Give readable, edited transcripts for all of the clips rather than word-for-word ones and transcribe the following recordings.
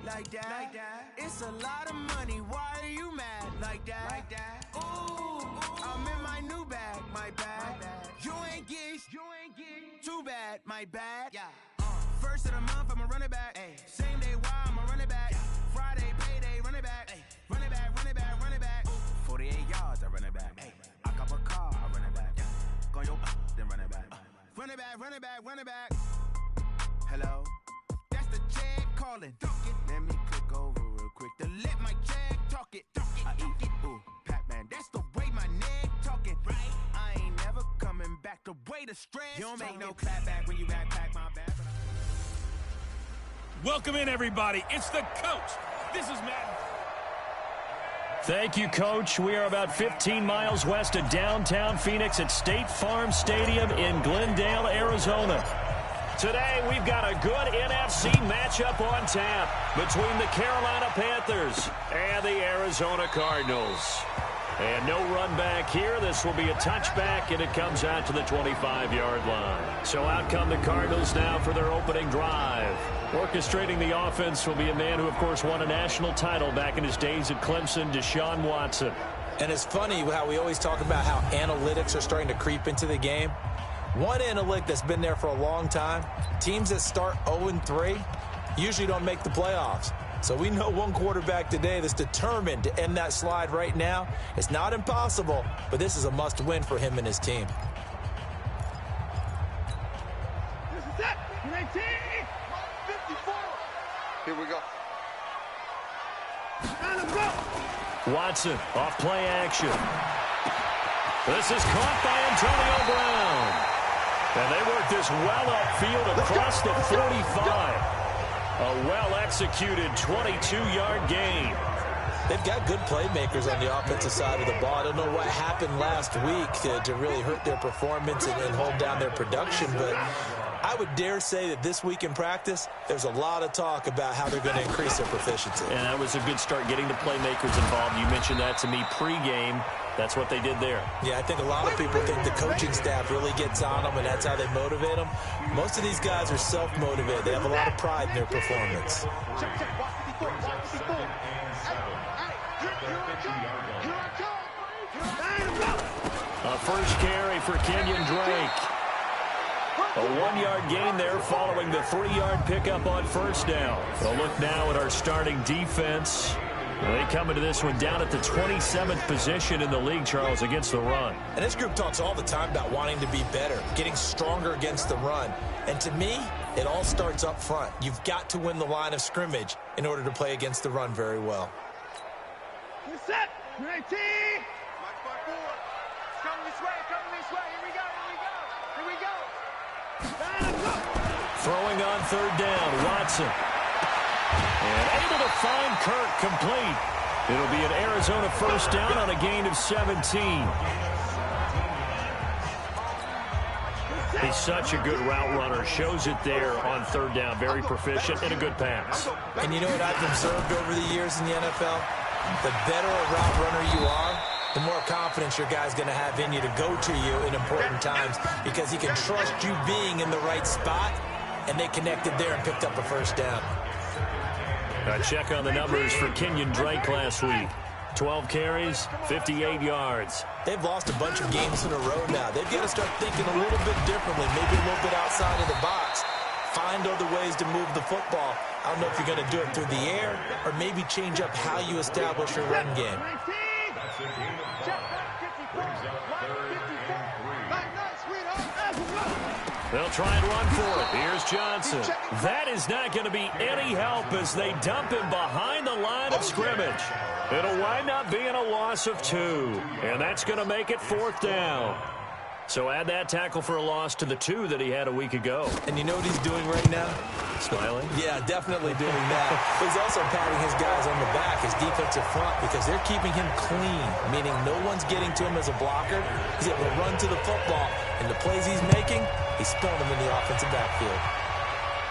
Like that. It's a lot of money. Why are you mad? Like that. Ooh, I'm in my new bag. My bad. You ain't get. Too bad. My bad. Yeah. First of the month, I'ma run it back. Ay. Same day, why I'ma run it back. Friday, payday, run it back. Ay. Run it back, run it back, run it back. 48 yards, I run it back. Ay. I cop a car, I run it back. Go yo, then run it back. Run it back, run it back, run it back. Hello? That's the check calling. Let me click over real quick to let my check talk it. I eat it, ooh, Pac-Man. That's the way my neck talking. Right? I ain't never coming back. The way the stress. You don't make no clap back when you backpack my bad. Welcome in, everybody. It's the coach. This is Matt. Thank you, Coach. We are about 15 miles west of downtown Phoenix at State Farm Stadium in Glendale, Arizona. Today, we've got a good NFC matchup on tap between the Carolina Panthers and the Arizona Cardinals. And no run back here. This will be a touchback, and it comes out to the 25-yard line. So out come the Cardinals now for their opening drive. Orchestrating the offense will be a man who, of course, won a national title back in his days at Clemson, Deshaun Watson. And it's funny how we always talk about how analytics are starting to creep into the game. One analytic that's been there for a long time, teams that start 0-3 usually don't make the playoffs. So we know one quarterback today that's determined to end that slide right now. It's not impossible, but this is a must-win for him and his team. This is it. 19. 54. Here we go. Watson off play action. This is caught by Antonio Brown. And they work this well upfield across the 45. A well-executed 22-yard gain. They've got good playmakers on the offensive side of the ball. I don't know what happened last week to really hurt their performance and hold down their production, but I would dare say that this week in practice, there's a lot of talk about how they're going to increase their proficiency. And that was a good start getting the playmakers involved. You mentioned that to me pregame. That's what they did there. Yeah, I think a lot of people think the coaching staff really gets on them, and that's how they motivate them. Most of these guys are self-motivated. They have a lot of pride in their performance. A first carry for Kenyon Drake. A 1-yard gain there following the 3-yard pickup on first down. A look now at our starting defense. They come into this one down at the 27th position in the league, Charles, against the run. And this group talks all the time about wanting to be better, getting stronger against the run. And to me, it all starts up front. You've got to win the line of scrimmage in order to play against the run very well. You're set. 19. Mark by 4. It's coming this way. Here we go. Throwing on third down, Watson. And able to find Kirk complete. It'll be an Arizona first down on a gain of 17. He's such a good route runner. Shows it there on third down. Very proficient and a good pass. And you know what I've observed over the years in the NFL? The better a route runner you are, the more confidence your guy's going to have in you to go to you in important times because he can trust you being in the right spot, and they connected there and picked up a first down. A check on the numbers for Kenyon Drake last week. 12 carries, 58 yards. They've lost a bunch of games in a row now. They've got to start thinking a little bit differently, maybe a little bit outside of the box. Find other ways to move the football. I don't know if you're going to do it through the air or maybe change up how you establish your run game. They'll try and run for it. Here's Johnson. That is not going to be any help as they dump him behind the line of scrimmage. It'll wind up being a loss of 2, and that's going to make it fourth down. So add that tackle for a loss to the 2 that he had a week ago. And you know what he's doing right now? Smiling? Yeah, definitely doing that. But he's also patting his guys on the back, his defensive front, because they're keeping him clean, meaning no one's getting to him as a blocker. He's able to run to the football, and the plays he's making, he's spilling them in the offensive backfield.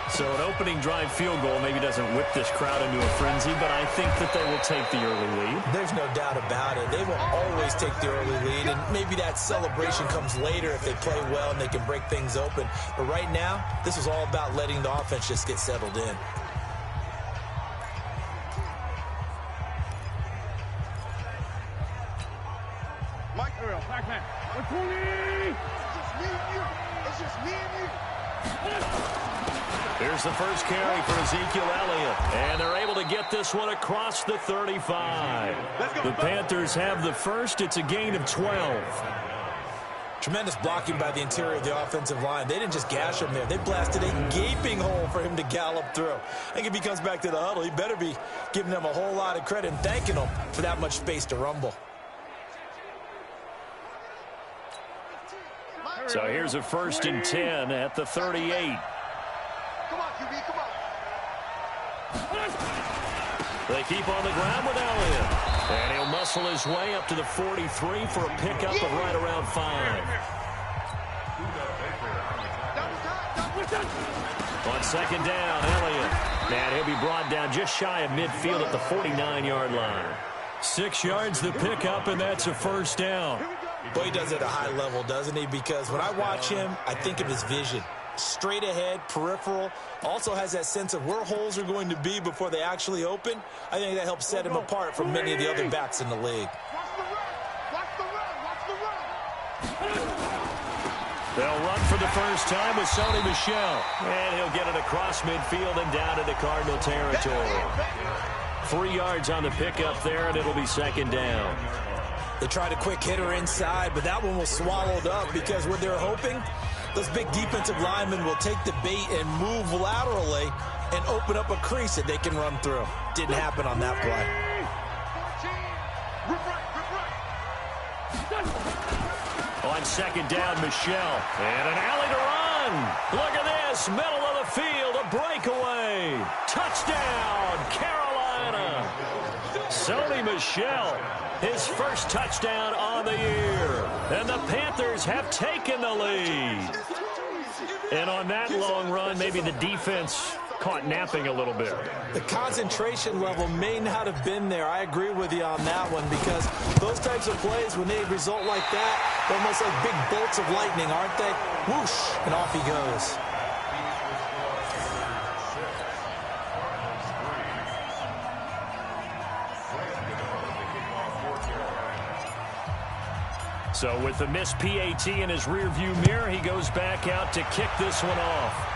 So an opening drive field goal maybe doesn't whip this crowd into a frenzy, but I think that they will take the early lead. There's no doubt about it. They will always take the early lead, and maybe that celebration comes later if they play well and they can break things open. But right now, this is all about letting the offense just get settled in. Mike, Ariel, back man. 120. It's just me and you. It's just me and you. Here's the first carry for Ezekiel Elliott. And they're able to get this one across the 35. The Panthers have the first. It's a gain of 12. Tremendous blocking by the interior of the offensive line. They didn't just gash him there. They blasted a gaping hole for him to gallop through. I think if he comes back to the huddle, he better be giving them a whole lot of credit and thanking them for that much space to rumble. So here's a 1st and 10 at the 38. Come on, QB, come on. They keep on the ground with Elliott. And he'll muscle his way up to the 43 for a pickup of right around 5. On 2nd down, Elliott. And he'll be brought down just shy of midfield at the 49-yard line. 6 yards the pickup, and that's a 1st down. Boy, he does it at a high level, doesn't he? Because when I watch him, I think of his vision. Straight ahead, peripheral, also has that sense of where holes are going to be before they actually open. I think that helps set him apart from many of the other backs in the league. Watch the run, watch the run. They'll run for the first time with Sony Michel. And he'll get it across midfield and down into Cardinal territory. 3 yards on the pickup there, and it'll be 2nd down. They tried a quick hitter inside, but that one was swallowed up because what they're hoping, those big defensive linemen will take the bait and move laterally and open up a crease that they can run through. Didn't happen on that play. On 2nd down, Michel. And an alley to run. Look at this. Middle of the field, a breakaway. Touchdown, Carolina. Sony Michel. His first touchdown on the year. And the Panthers have taken the lead. And on that long run, maybe the defense caught napping a little bit. The concentration level may not have been there. I agree with you on that one because those types of plays, when they result like that, they're almost like big bolts of lightning, aren't they? Whoosh, and off he goes. So with the missed PAT in his rearview mirror, he goes back out to kick this one off.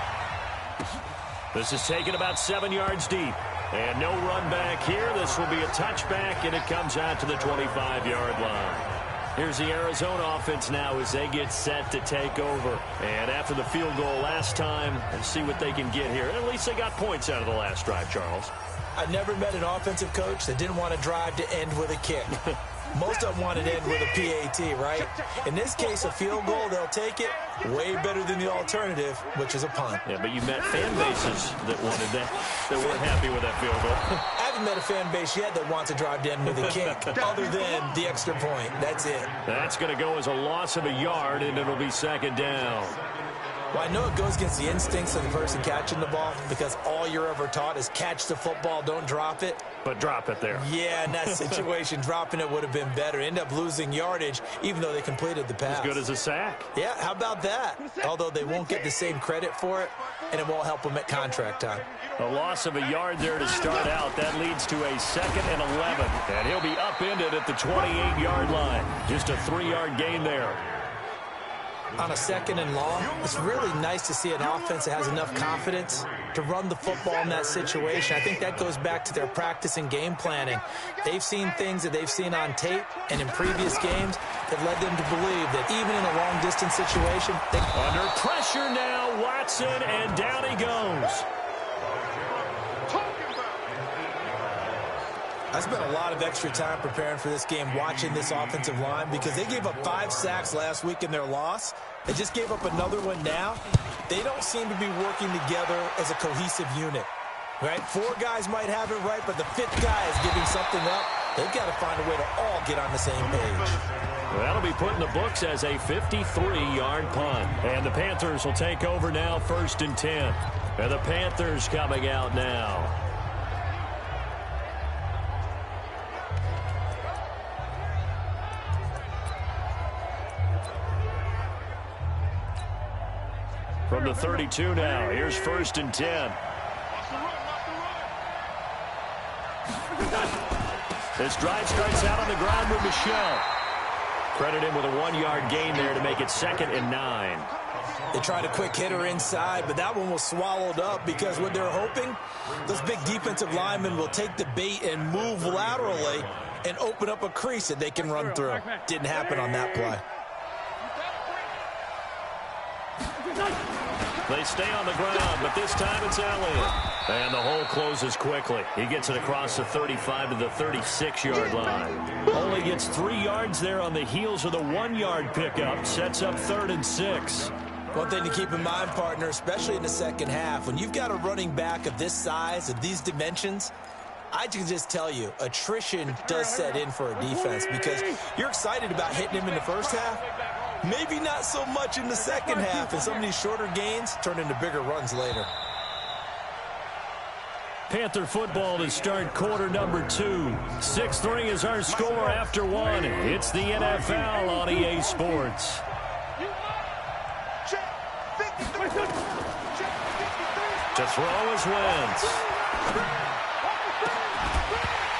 This is taken about 7 yards deep. And no run back here. This will be a touchback, and it comes out to the 25-yard line. Here's the Arizona offense now as they get set to take over. And after the field goal last time, let's see what they can get here. At least they got points out of the last drive, Charles. I've never met an offensive coach that didn't want to drive to end with a kick. Most of them want to end with a PAT, right? In this case, a field goal, they'll take it. Way better than the alternative, which is a punt. Yeah, but you met fan bases that wanted that, that weren't happy with that field goal. I haven't met a fan base yet that wants to drive to end with a kick, other than the extra point. That's it. That's going to go as a loss of a yard, and it'll be 2nd down. Well, I know it goes against the instincts of the person catching the ball because all you're ever taught is catch the football, don't drop it. But drop it there. Yeah, in that situation, dropping it would have been better. End up losing yardage, even though they completed the pass. As good as a sack. Yeah, how about that? Although they won't get the same credit for it, and it won't help them at contract time. A loss of a yard there to start out. That leads to a 2nd and 11. And he'll be upended at the 28-yard line. Just a 3-yard gain there. On a 2nd and long, it's really nice to see an offense that has enough confidence to run the football in that situation. I think that goes back to their practice and game planning. They've seen things that they've seen on tape and in previous games that led them to believe that even in a long-distance situation, under pressure now, Watson, and down he goes. I spent a lot of extra time preparing for this game, watching this offensive line, because they gave up 5 sacks last week in their loss. They just gave up another one now. They don't seem to be working together as a cohesive unit, right? 4 guys might have it right, but the 5th guy is giving something up. They've got to find a way to all get on the same page. Well, that'll be put in the books as a 53-yard punt. And the Panthers will take over now, 1st and 10. And the Panthers coming out now. From the 32 now, here's 1st and 10. This drive starts out on the ground with Michel. Credit him with a 1-yard gain there to make it 2nd and 9. They tried a quick hitter inside, but that one was swallowed up because what they're hoping, those big defensive linemen will take the bait and move laterally and open up a crease that they can run through. Didn't happen on that play. They stay on the ground, but this time it's Elliott. And the hole closes quickly. He gets it across the 35 to the 36-yard line. Only gets 3 yards there on the heels of the 1-yard pickup. Sets up 3rd and 6. One thing to keep in mind, partner, especially in the second half, when you've got a running back of this size, of these dimensions, I can just tell you, attrition does set in for a defense because you're excited about hitting him in the first half. Maybe not so much in the second half, and some of these shorter gains turn into bigger runs later. Panther football to start quarter number 2. 6-3 is our score after 1. It's the NFL on EA Sports. To throw is Wentz.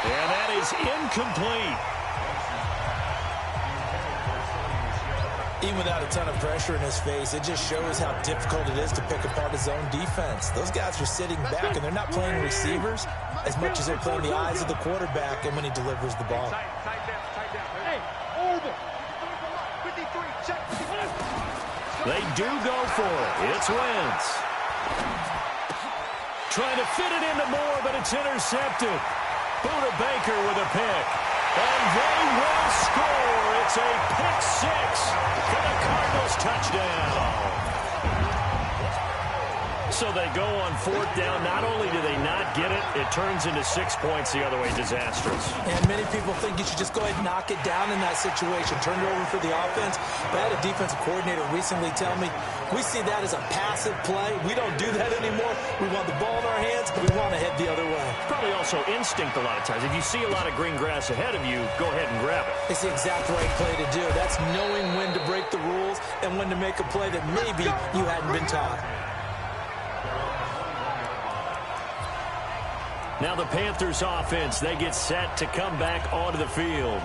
And that is incomplete. Even without a ton of pressure in his face, it just shows how difficult it is to pick apart his own defense. Those guys are sitting back, and they're not playing receivers as much as they're playing the eyes of the quarterback and when he delivers the ball. They do go for it. It's Wentz. Trying to fit it into Moore, but it's intercepted. Buda Baker with a pick. And they will score. It's a pick 6 for the Cardinals touchdown. So they go on 4th down. Not only do they not get it, it turns into 6 points the other way. Disastrous. And many people think you should just go ahead and knock it down in that situation. Turn it over for the offense. But I had a defensive coordinator recently tell me, we see that as a passive play. We don't do that anymore. We want the ball in our hands, but we want to head the other way. Probably also instinct a lot of times. If you see a lot of green grass ahead of you, go ahead and grab it. It's the exact right play to do. That's knowing when to break the rules and when to make a play that maybe you hadn't been taught. Now the Panthers offense, they get set to come back onto the field.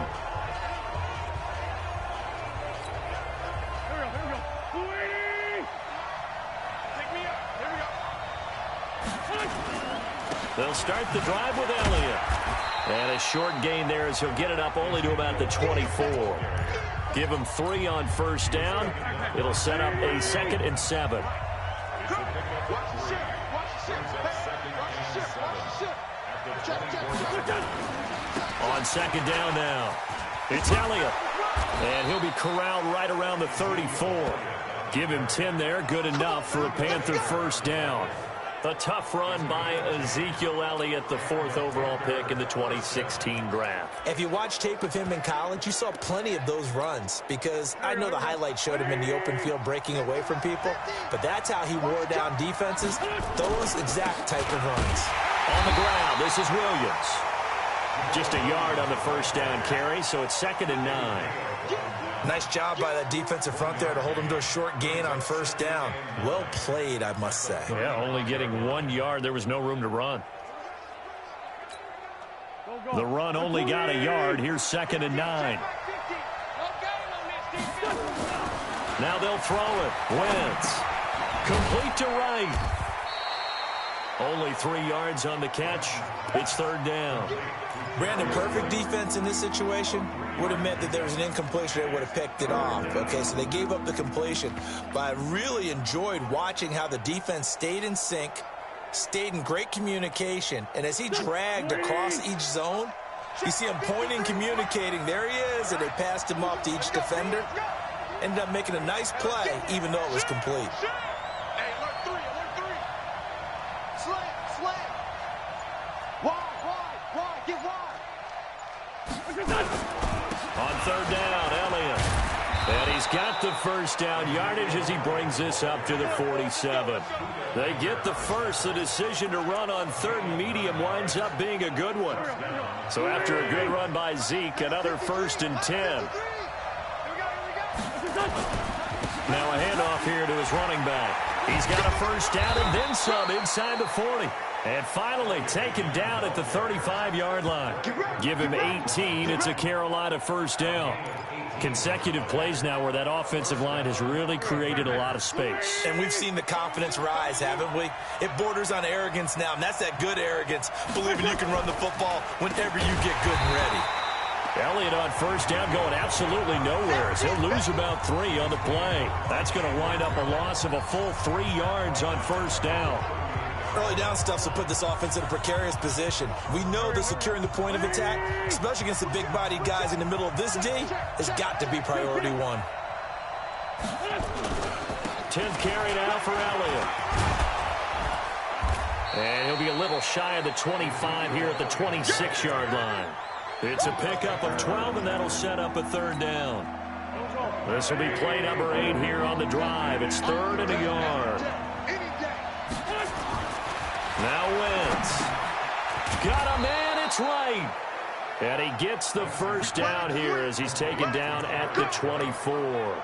They'll start the drive with Elliott. And a short gain there as he'll get it up only to about the 24. Give him 3 on 1st down. It'll set up a 2nd and 7. On 2nd down now, it's Elliott. And he'll be corralled right around the 34. Give him 10 there, good enough for a Panther 1st down. A tough run by Ezekiel Elliott, the 4th overall pick in the 2016 draft. If you watch tape of him in college, you saw plenty of those runs because I know the highlights showed him in the open field breaking away from people, but that's how he wore down defenses, those exact type of runs. On the ground, this is Williams. Just a yard on the 1st down carry, so it's 2nd and 9. Nice job by that defensive front there to hold him to a short gain on 1st down. Well played, I must say. Yeah, only getting 1 yard. There was no room to run. The run only got a yard. Here's 2nd and 9. Now they'll throw it. Wentz. Complete to right. Only 3 yards on the catch. It's 3rd down. Brandon, perfect defense in this situation would have meant that there was an incompletion that would have picked it off. Okay, so they gave up the completion. But I really enjoyed watching how the defense stayed in sync, stayed in great communication, and as he dragged across each zone, you see him pointing, communicating. There he is, and they passed him off to each defender. Ended up making a nice play, even though it was complete. On 3rd down, Elliott. And he's got the 1st down yardage as he brings this up to the 47. They get the 1st. The decision to run on 3rd and medium winds up being a good one. So after a good run by Zeke, another 1st and 10. Now a handoff here to his running back. He's got a 1st down and then some inside the 40. And finally taken down at the 35-yard line. Give him 18. It's a Carolina 1st down. Consecutive plays now where that offensive line has really created a lot of space. And we've seen the confidence rise, haven't we? It borders on arrogance now, and that's that good arrogance, believing you can run the football whenever you get good and ready. Elliott on first down going absolutely nowhere as he'll lose about 3 on the play. That's going to wind up a loss of a full 3 yards on first down. Early down stuff will put this offense in a precarious position. We know that securing the point of attack, especially against the big-bodied guys in the middle of this D, has got to be priority 1. 10th carry now for Elliott. And he'll be a little shy of the 25 here at the 26-yard line. It's a pickup of 12, and that'll set up a 3rd down. This will be play number 8 here on the drive. It's 3rd and a yard. Now Wentz. Got a man, it's right. And he gets the first down here as he's taken down at the 24.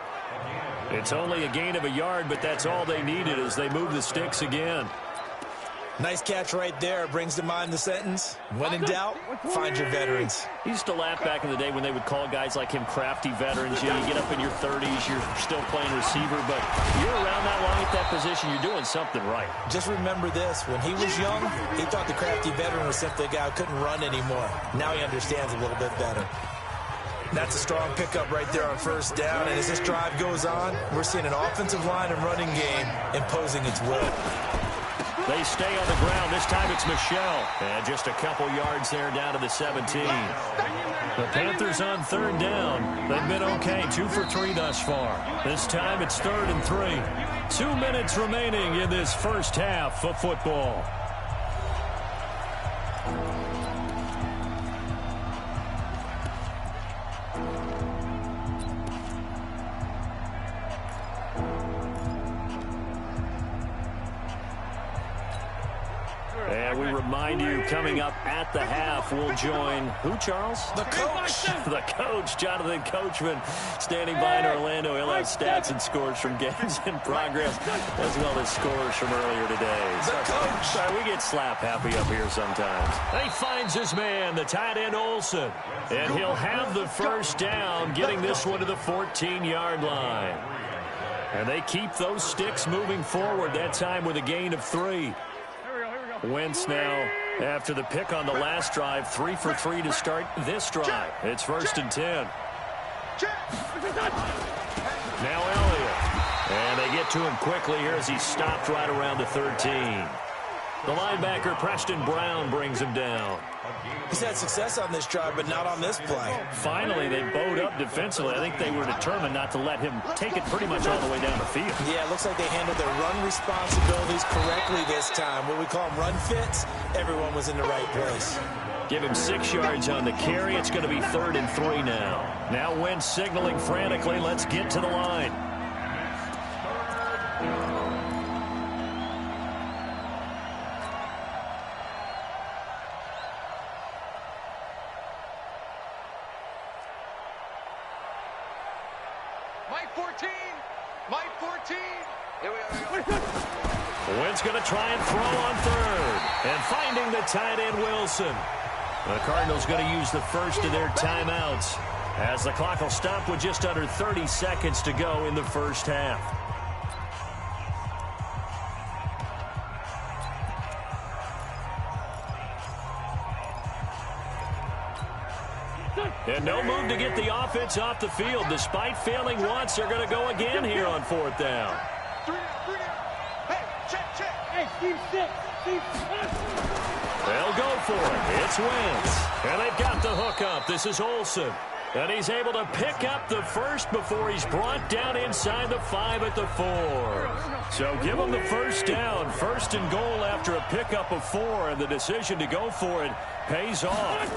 It's only a gain of a yard, but that's all they needed as they move the sticks again. Nice catch right there. Brings to mind the sentence, when in doubt, find your veterans. He used to laugh back in the day when they would call guys like him crafty veterans. You get up in your 30s, you're still playing receiver, but you're around that long at that position, you're doing something right. Just remember this. When he was young, he thought the crafty veteran was simply a guy who couldn't run anymore. Now he understands a little bit better. That's a strong pickup right there on first down, and as this drive goes on, we're seeing an offensive line and running game imposing its will. They stay on the ground. This time it's Michelle. And just a couple yards there down to the 17. The Panthers on 3rd down. They've been okay, 2 for 3 thus far. This time it's 3rd and 3. 2 minutes remaining in this first half of football. And we remind you, coming up at the half, we'll join who, Charles? The coach. The coach, Jonathan Coachman, standing by in Orlando. He'll have stats and scores from games in progress, as well as scores from earlier today. The coach. Sorry, we get slap happy up here sometimes. He finds his man, the tight end Olsen, and he'll have the first down, getting this one to the 14-yard line. And they keep those sticks moving forward, that time with a gain of 3. Wentz now, after the pick on the last drive, 3 for 3 to start this drive. It's 1st and 10. Now Elliott. And they get to him quickly here as he's stopped right around the 13. The linebacker, Preston Brown, brings him down. He's had success on this drive, but not on this play. Finally, they bowed up defensively. I think they were determined not to let him take it pretty much all the way down the field. Yeah, it looks like they handled their run responsibilities correctly this time. What we call them run fits, everyone was in the right place. Give him 6 yards on the carry. It's going to be 3rd and 3 now. Now Wentz signaling frantically, let's get to the line. Mike 14. Here we go. Wentz going to try and throw on 3rd. And finding the tight end Wilson. The Cardinals going to use the first of their timeouts as the clock will stop with just under 30 seconds to go in the first half. And no move to get the offense off the field. Despite failing once, they're going to go again here on 4th down. Hey, check. Hey, Steve, sit. They'll go for it. It's Wentz. And they've got the hook up. This is Olsen. And he's able to pick up the first before he's brought down inside the 5 at the 4. So give him the first down. 1st and goal after a pickup of 4. And the decision to go for it pays off.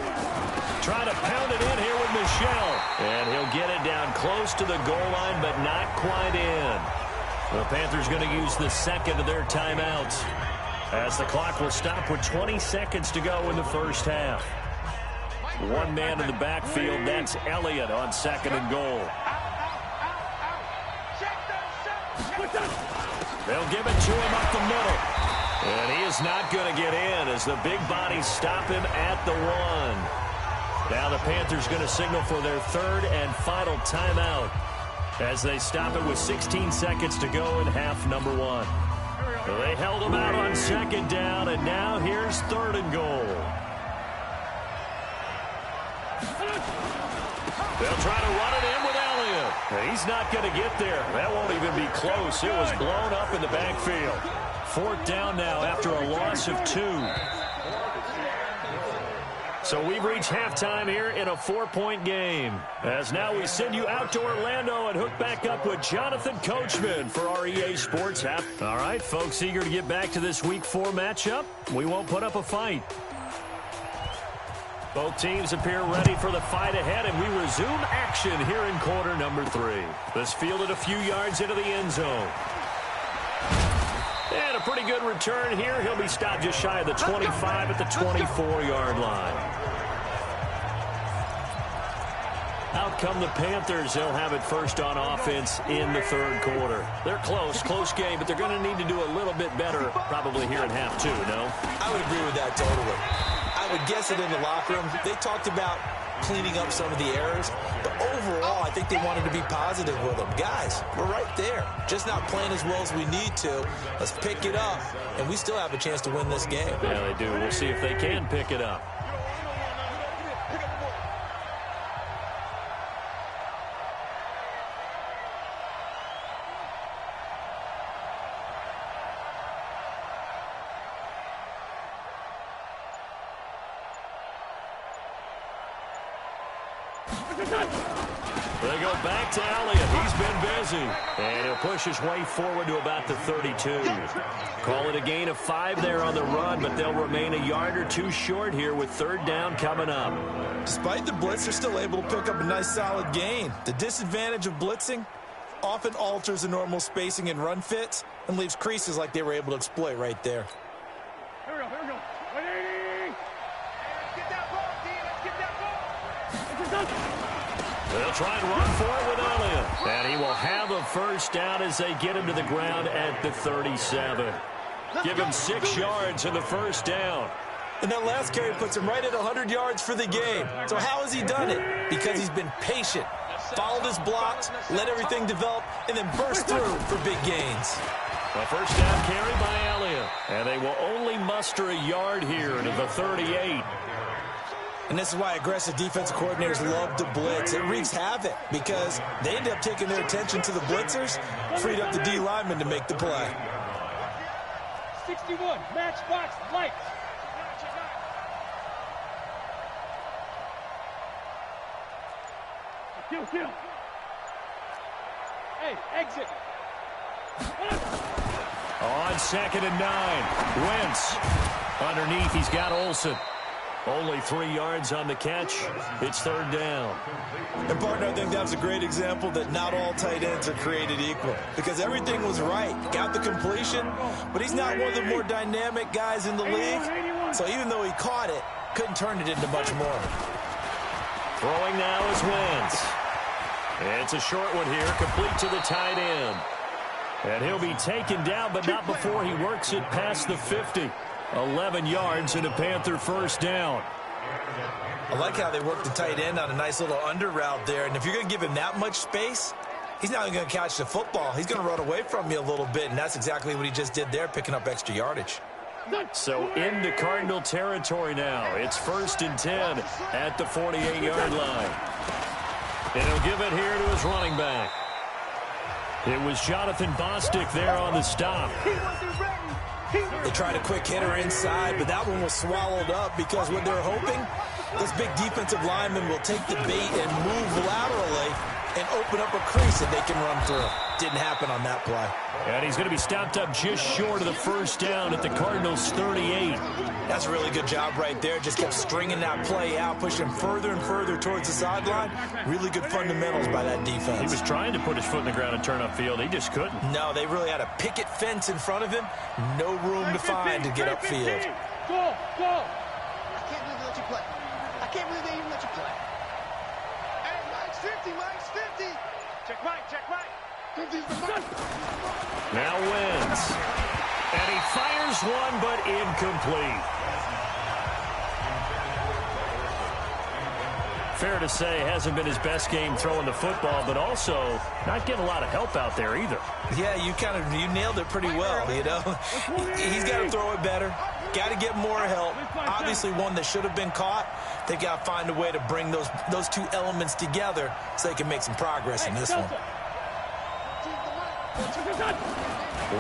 Trying to pound it in here with Michelle. And he'll get it down close to the goal line, but not quite in. The Panthers going to use the second of their timeouts as the clock will stop with 20 seconds to go in the first half. One man in the backfield, that's Elliott on 2nd and goal. They'll give it to him up the middle. And he is not going to get in as the big bodies stop him at the 1. Now the Panthers going to signal for their third and final timeout as they stop it with 16 seconds to go in half number one. So they held them out on second down, and now here's third and goal. They'll try to run it in with Elliott. He's not going to get there. That won't even be close. It was blown up in the backfield. Fourth down now after a loss of 2. So we've reached halftime here in a 4-point game. As now we send you out to Orlando and hook back up with Jonathan Coachman for our EA Sports app. All right, folks, eager to get back to this Week 4 matchup. We won't put up a fight. Both teams appear ready for the fight ahead, and we resume action here in quarter number 3. This fielded a few yards into the end zone. And a pretty good return here. He'll be stopped just shy of the 25 at the 24-yard line. Out come the Panthers. They'll have it first on offense in the third quarter. They're close game, but they're going to need to do a little bit better probably here in half 2, no? I would agree with that totally. I would guess it in the locker room. They talked about cleaning up some of the errors, but overall, I think they wanted to be positive with them. Guys, we're right there. Just not playing as well as we need to. Let's pick it up, and we still have a chance to win this game. Yeah, they do. We'll see if they can pick it up. They go back to Elliott. He's been busy. And he'll push his way forward to about the 32. Call it a gain of 5 there on the run, but they'll remain a yard or 2 short here with third down coming up. Despite the blitz, they're still able to pick up a nice solid gain. The disadvantage of blitzing often alters the normal spacing and run fits and leaves creases like they were able to exploit right there. Here we go. 180. Let's get that ball, D. Let's get that ball. They'll try and run for it with Elliott. And he will have a first down as they get him to the ground at the 37. Give him 6 yards in the first down. And that last carry puts him right at 100 yards for the game. So how has he done it? Because he's been patient, followed his blocks, let everything develop, and then burst through for big gains. A first down carry by Elliott. And they will only muster a yard here to the 38. And this is why aggressive defensive coordinators love to blitz. It wreaks havoc because they end up taking their attention to the blitzers, freed up the D lineman to make the play. 61, matchbox, lights. Kill. Hey, exit. On 2nd and 9. Wentz. Underneath, he's got Olsen. Only 3 yards on the catch. It's third down. And, partner, I think that's a great example that not all tight ends are created equal. Because everything was right. Got the completion, but he's not one of the more dynamic guys in the league. So even though he caught it, couldn't turn it into much more. Throwing now is Wentz. It's a short one here, complete to the tight end. And he'll be taken down, but not before he works it past the 50. 11 yards and a Panther first down. I like how they work the tight end on a nice little under route there. And if you're going to give him that much space, he's not going to catch the football. He's going to run away from you a little bit, and that's exactly what he just did there, picking up extra yardage. So into Cardinal territory now. It's 1st and 10 at the 48-yard line. And he'll give it here to his running back. It was Jonathan Bostic there on the stop. They tried a quick hitter inside, but that one was swallowed up because what they're hoping, this big defensive lineman will take the bait and move laterally and open up a crease that they can run through. Didn't happen on that play. And he's going to be stopped up just short of the first down at the Cardinals' 38. That's a really good job right there. Just kept stringing that play out, pushing further and further towards the sideline. Really good fundamentals by that defense. He was trying to put his foot in the ground and turn upfield. He just couldn't. No, they really had a picket fence in front of him. No room to find to get upfield. Go. I can't believe they let you play. I can't believe they even let you play. Hey, Mike's 50. Check right. 50's the mark. Now Wentz. And he fires one, but incomplete. Fair to say, hasn't been his best game throwing the football, but also not getting a lot of help out there either. Yeah, you nailed it pretty well, you know. He's got to throw it better. Got to get more help. Obviously one that should have been caught. They got to find a way to bring those two elements together so they can make some progress in this one.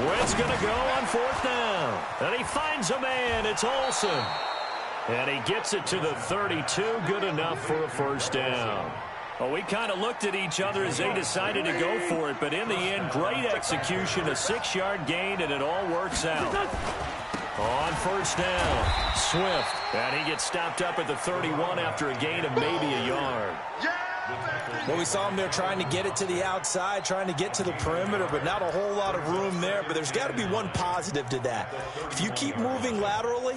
Wentz going to go on fourth down. And he finds a man. It's Olsen. And he gets it to the 32. Good enough for a first down. Well, we kind of looked at each other as they decided to go for it. But in the end, great execution, a 6-yard gain, and it all works out. On first down, Swift. And he gets stopped up at the 31 after a gain of maybe a yard. Well, we saw him there trying to get it to the outside, trying to get to the perimeter, but not a whole lot of room there. But there's got to be one positive to that. If you keep moving laterally,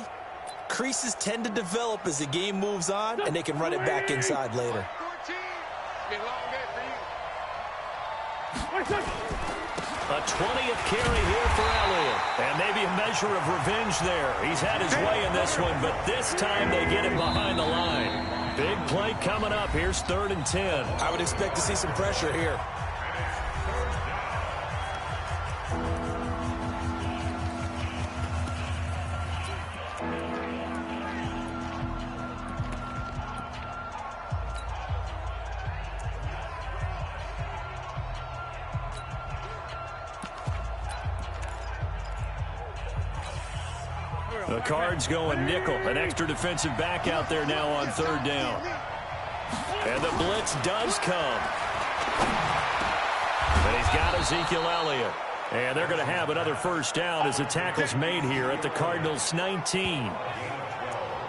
creases tend to develop as the game moves on, and they can run it back inside later. A 20th carry here for Elliott. And maybe a measure of revenge there. He's had his way in this one, but this time they get him behind the line. Big play coming up. Here's 3rd and 10. I would expect to see some pressure here. The Cards going nickel. An extra defensive back out there now on 3rd down. And the blitz does come. And he's got Ezekiel Elliott. And they're going to have another first down as the tackle's made here at the Cardinals' 19.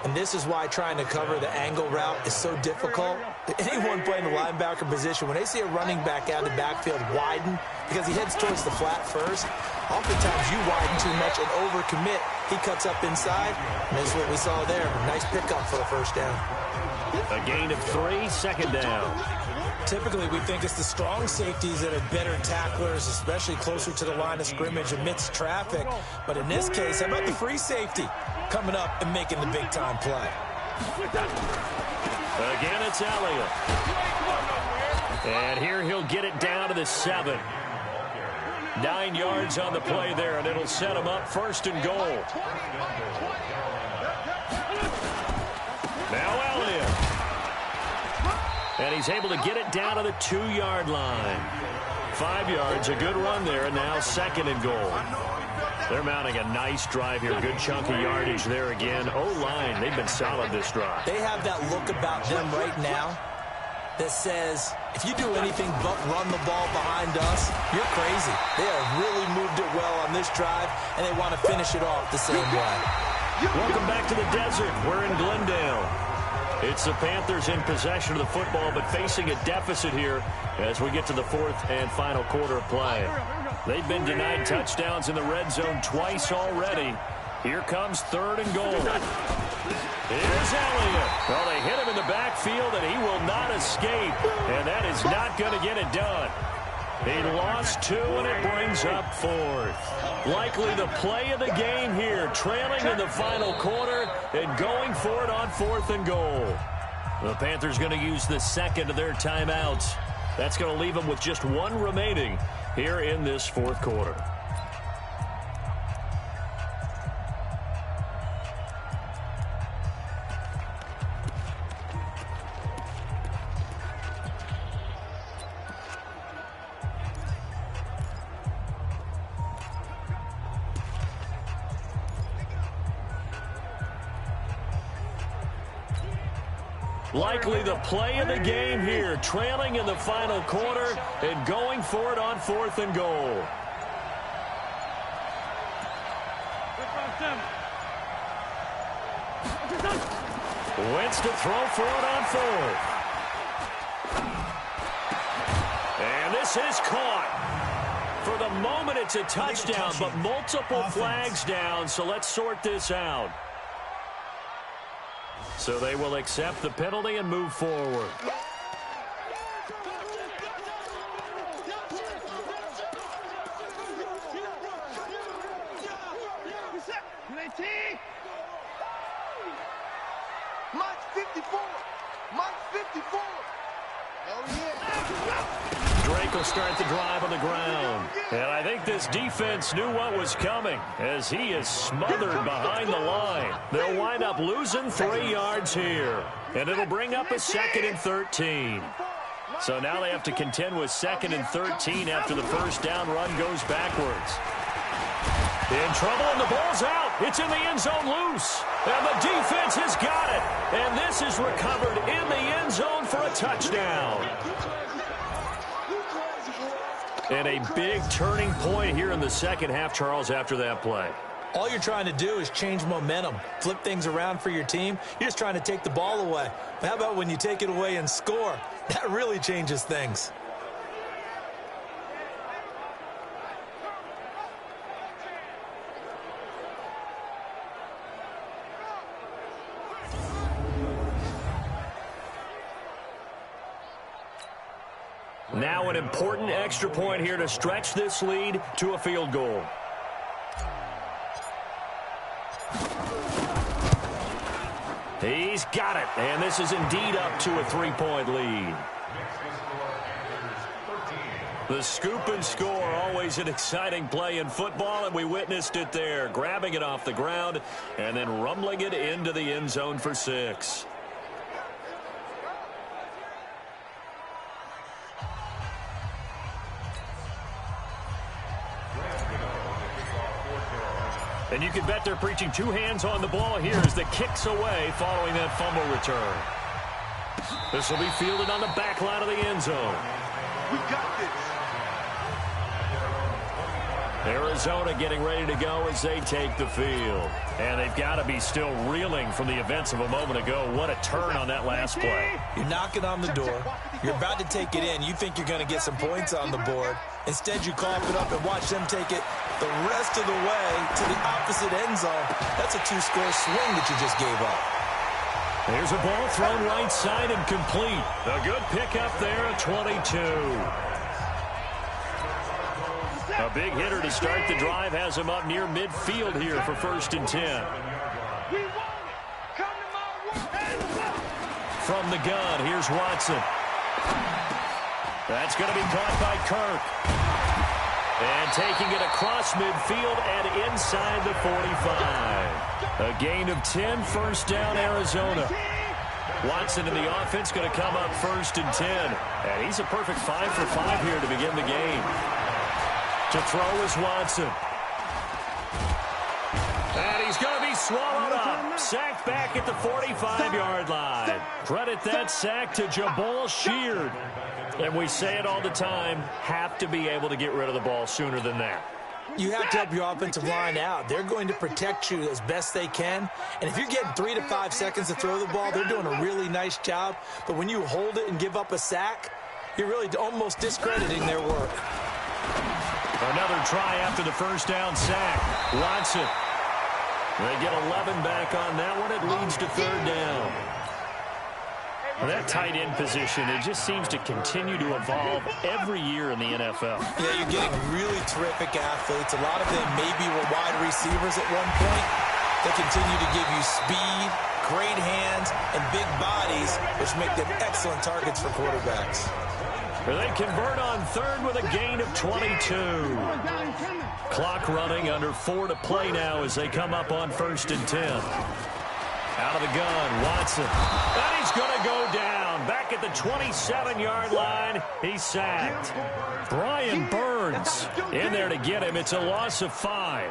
And this is why trying to cover the angle route is so difficult. Anyone playing the linebacker position, when they see a running back out of the backfield widen because he heads towards the flat first, oftentimes you widen too much and overcommit. He cuts up inside, and that's what we saw there. Nice pickup for a first down. A gain of 3, 2nd down. Typically, we think it's the strong safeties that are better tacklers, especially closer to the line of scrimmage amidst traffic. But in this case, how about the free safety coming up and making the big-time play? Again, it's Elliott. And here he'll get it down to the 7. 9 yards on the play there, and it'll set him up 1st and goal. Now Elliott. And he's able to get it down to the 2-yard line. 5 yards, a good run there, and now 2nd and goal. They're mounting a nice drive here. Good chunk of yardage there again. O-line, they've been solid this drive. They have that look about them right now that says, if you do anything but run the ball behind us, you're crazy. They have really moved it well on this drive, and they want to finish it off the same way. Welcome back to the desert. We're in Glendale. It's the Panthers in possession of the football, but facing a deficit here as we get to the 4th and final quarter of play. They've been denied touchdowns in the red zone twice already. Here comes 3rd and goal. Here's Elliott. Well, they hit him in the backfield, and he will not escape. And that is not going to get it done. He lost 2, and it brings up 4th. Likely the play of the game here, trailing in the final quarter and going for it on 4th and goal. The Panthers going to use the 2nd of their timeouts. That's going to leave them with just 1 remaining here in this 4th quarter. Likely the play of the game here, trailing in the final quarter and going for it on 4th and goal. Wentz to throw for it on 4th. And this is caught. For the moment, it's a touchdown, but multiple flags down, so let's sort this out. So they will accept the penalty and move forward. March 54. Mike 54. Oh, yeah. Drake will start the drive on the ground. And I think this defense knew what was coming as he is smothered behind the line. They'll wind up losing 3 yards here. And it'll bring up a 2nd and 13. So now they have to contend with 2nd and 13 after the first down run goes backwards. In trouble, and the ball's out. It's in the end zone loose. And the defense has got it. And this is recovered in the end zone for a touchdown. And a big turning point here in the second half, Charles, after that play. All you're trying to do is change momentum, flip things around for your team. You're just trying to take the ball away. How about when you take it away and score? That really changes things. Now an important extra point here to stretch this lead to a field goal. He's got it, and this is indeed up to a 3-point lead. The scoop and score, always an exciting play in football, and we witnessed it there, grabbing it off the ground and then rumbling it into the end zone for 6. And you can bet they're preaching 2 hands on the ball here as the kick's away following that fumble return. This will be fielded on the back line of the end zone. We got this. Arizona getting ready to go as they take the field. And they've got to be still reeling from the events of a moment ago. What a turn on that last play. You're knocking on the door. You're about to take it in. You think you're going to get some points on the board. Instead, you cough it up and watch them take it the rest of the way to the opposite end zone. That's a 2-score swing that you just gave up. There's a ball thrown right side and complete. A good pickup there at 22. A big hitter to start the drive has him up near midfield here for 1st and 10. From the gun, here's Watson. That's going to be caught by Kirk. And taking it across midfield and inside the 45. A gain of 10, 1st down, Arizona. Watson in the offense going to come up 1st and 10. And he's a perfect 5 for 5 here to begin the game. To throw is Watson. And he's going to be swallowed up. Sacked back at the 45-yard line. Credit that sack to Jabal Sheard. And we say it all the time, have to be able to get rid of the ball sooner than that. You have to help your offensive line out. They're going to protect you as best they can. And if you're getting 3 to 5 seconds to throw the ball, they're doing a really nice job. But when you hold it and give up a sack, you're really almost discrediting their work. Another try after the 1st down sack. Watson. They get 11 back on that one. It leads to 3rd down. That tight end position, it just seems to continue to evolve every year in the NFL. Yeah, you're getting really terrific athletes. A lot of them maybe were wide receivers at one point. They continue to give you speed, great hands, and big bodies, which make them excellent targets for quarterbacks. They convert on 3rd with a gain of 22. Clock running, under 4 to play now as they come up on 1st and 10. Out of the gun, Watson. And he's going to go down. Back at the 27-yard line, he's sacked. Brian Burns in there to get him. It's a loss of 5.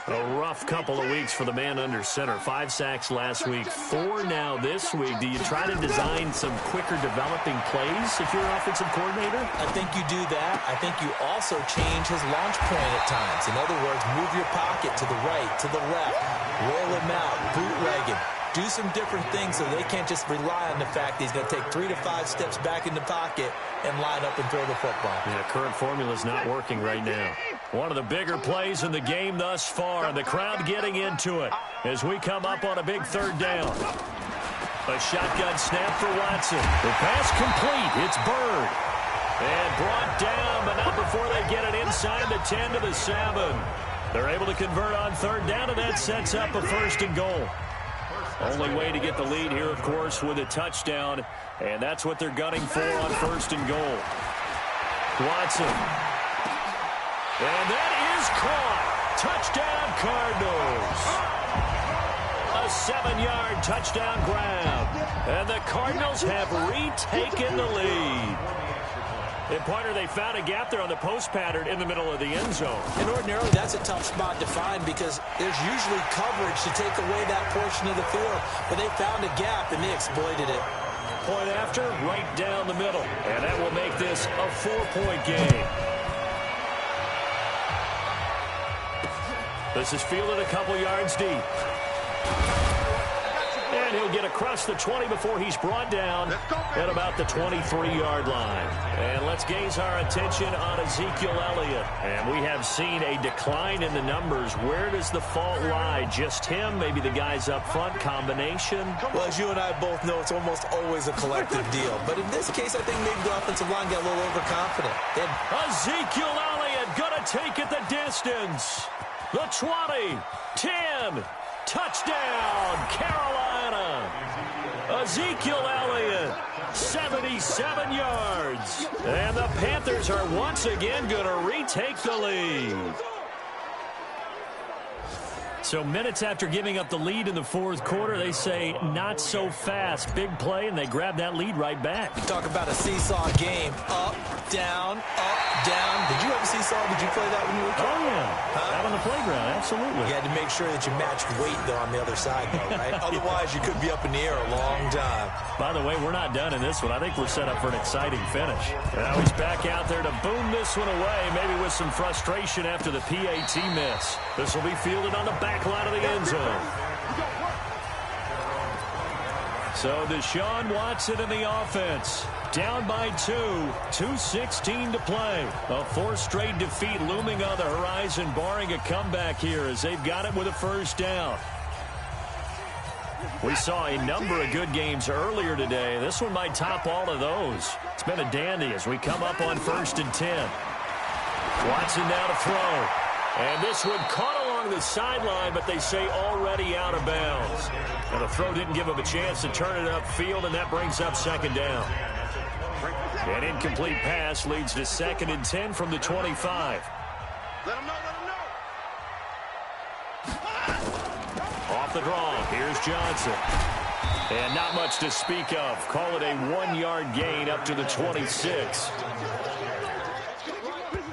A rough couple of weeks for the man under center. 5 sacks last week, 4 now this week. Do you try to design some quicker developing plays if you're an offensive coordinator? I think you do that. I think you also change his launch point at times. In other words, move your pocket to the right, to the left, roll him out, bootleg him. Do some different things so they can't just rely on the fact that he's going to take 3 to 5 steps back in the pocket and line up and throw the football. Yeah, current formula's not working right now. One of the bigger plays in the game thus far. The crowd getting into it as we come up on a big 3rd down. A shotgun snap for Watson. The pass complete. It's Bird. And brought down, but not before they get it inside the 10 to the 7. They're able to convert on 3rd down, and that sets up a 1st and goal. Only way to get the lead here, of course, with a touchdown, and that's what they're gunning for on 1st and goal. Watson. And that is caught. Touchdown, Cardinals. A 7-yard touchdown grab. And the Cardinals have retaken the lead. And, partner, they found a gap there on the post pattern in the middle of the end zone. And ordinarily, that's a tough spot to find because there's usually coverage to take away that portion of the field. But they found a gap, and they exploited it. Point after, right down the middle. And that will make this a 4-point game. This is fielded a couple yards deep. And he'll get across the 20 before he's brought down at about the 23-yard line. And let's gaze our attention on Ezekiel Elliott. And we have seen a decline in the numbers. Where does the fault lie? Just him? Maybe the guys up front? Combination? Well, as you and I both know, it's almost always a collective deal. But in this case, I think maybe the offensive line got a little overconfident. Ezekiel Elliott gonna take it the distance. The 20, 10, touchdown, Carolina. Ezekiel Elliott, 77 yards. And the Panthers are once again going to retake the lead. So minutes after giving up the lead in the 4th quarter, they say not so fast. Big play, and they grab that lead right back. You talk about a seesaw game. Up, down, up, down. Did you have a seesaw? Did you play that when you were a kid? Oh, yeah. Out on the playground, absolutely. You had to make sure that you matched weight, though, on the other side, though, right? Otherwise, you could be up in the air a long time. By the way, we're not done in this one. I think we're set up for an exciting finish. Now he's back out there to boom this one away, maybe with some frustration after the PAT miss. This will be fielded on the back line of the end zone. So Deshaun Watson in the offense. Down by 2, 2:16 to play. A 4th straight defeat looming on the horizon, barring a comeback here as they've got it with a 1st down. We saw a number of good games earlier today. This one might top all of those. It's been a dandy as we come up on 1st and 10. Watson now to throw. And this one caught along the sideline, but they say already out of bounds. And the throw didn't give him a chance to turn it upfield, and that brings up 2nd down. An incomplete pass leads to 2nd and 10 from the 25. Let him know, let him know. Off the draw, here's Johnson. And not much to speak of. Call it a 1-yard gain up to the 26.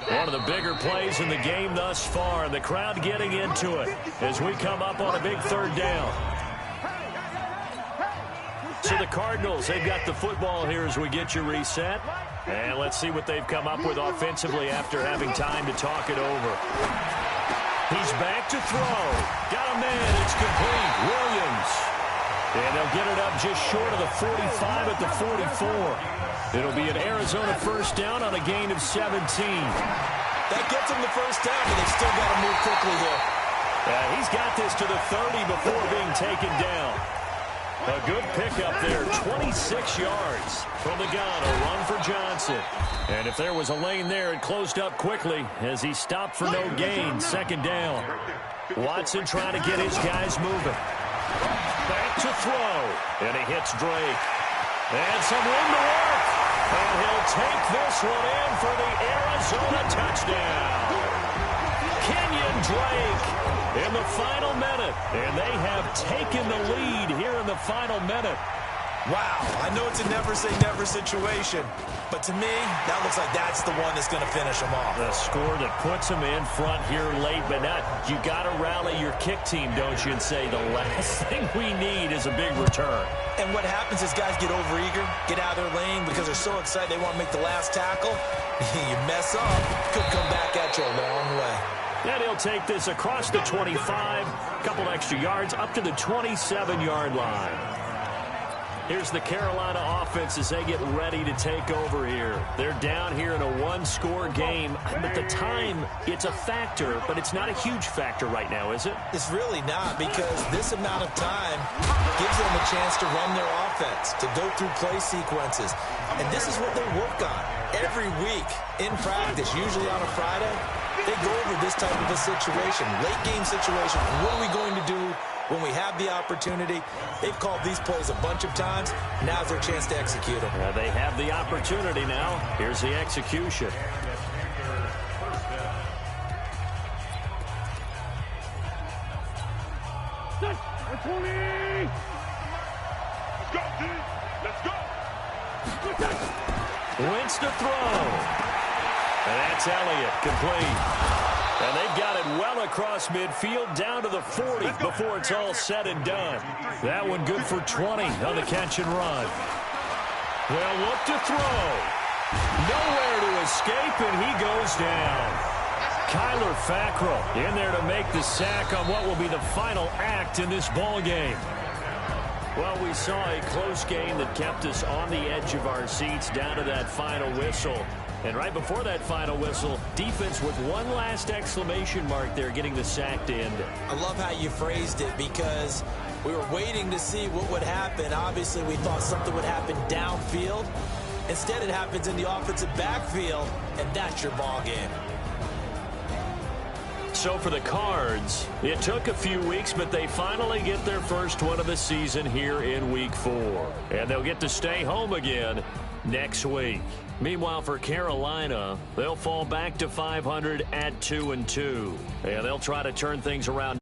One of the bigger plays in the game thus far, and the crowd getting into it as we come up on a big 3rd down. So the Cardinals, they've got the football here as we get you reset. And let's see what they've come up with offensively after having time to talk it over. He's back to throw. Got a man. It's complete. Williams. And they'll get it up just short of the 45 at the 44. It'll be an Arizona 1st down on a gain of 17. That gets him the 1st down, but they've still got to move quickly here. He's got this to the 30 before being taken down. A good pickup there, 26 yards from the gun, a run for Johnson. And if there was a lane there, it closed up quickly as he stopped for no gain, 2nd down. Watson trying to get his guys moving. Back to throw, and he hits Drake. And some room to work. And he'll take this one in for the Arizona touchdown. Kenyon Drake in the final minute. And they have taken the lead here in the final minute. Wow, I know it's a never-say-never situation, but to me, that looks like that's the one that's going to finish them off. The score that puts them in front here late, but not. You got to rally your kick team, don't you, and say the last thing we need is a big return. And what happens is guys get overeager, get out of their lane because they're so excited they want to make the last tackle. You mess up, could come back at you a long way. And he'll take this across the 25, a couple extra yards, up to the 27-yard line. Here's the Carolina offense as they get ready to take over here. They're down here in a 1-score game. At the time, it's a factor, but it's not a huge factor right now, is it? It's really not, because this amount of time gives them a chance to run their offense, to go through play sequences. And this is what they work on every week in practice, usually on a Friday. They go over this type of a situation, late game situation. What are we going to do when we have the opportunity. They've called these plays a bunch of times. Now's their chance to execute them. They have the opportunity now. Here's the execution. Let's go, dude. Let's go. Wentz to throw. And that's Elliott, complete. And they've got it well across midfield, down to the 40 before it's all said and done. That one good for 20 on the catch and run. Well, look to throw. Nowhere to escape, and he goes down. Kyler Fackrell in there to make the sack on what will be the final act in this ball game. Well, we saw a close game that kept us on the edge of our seats down to that final whistle. And right before that final whistle, defense with one last exclamation mark there, getting the sack to end it. I love how you phrased it, because we were waiting to see what would happen. Obviously, we thought something would happen downfield. Instead, it happens in the offensive backfield, and that's your ball game. So for the Cards, it took a few weeks, but they finally get their first one of the season here in Week 4. And they'll get to stay home again next week. Meanwhile, for Carolina, they'll fall back to 500 at 2-2. And they'll try to turn things around.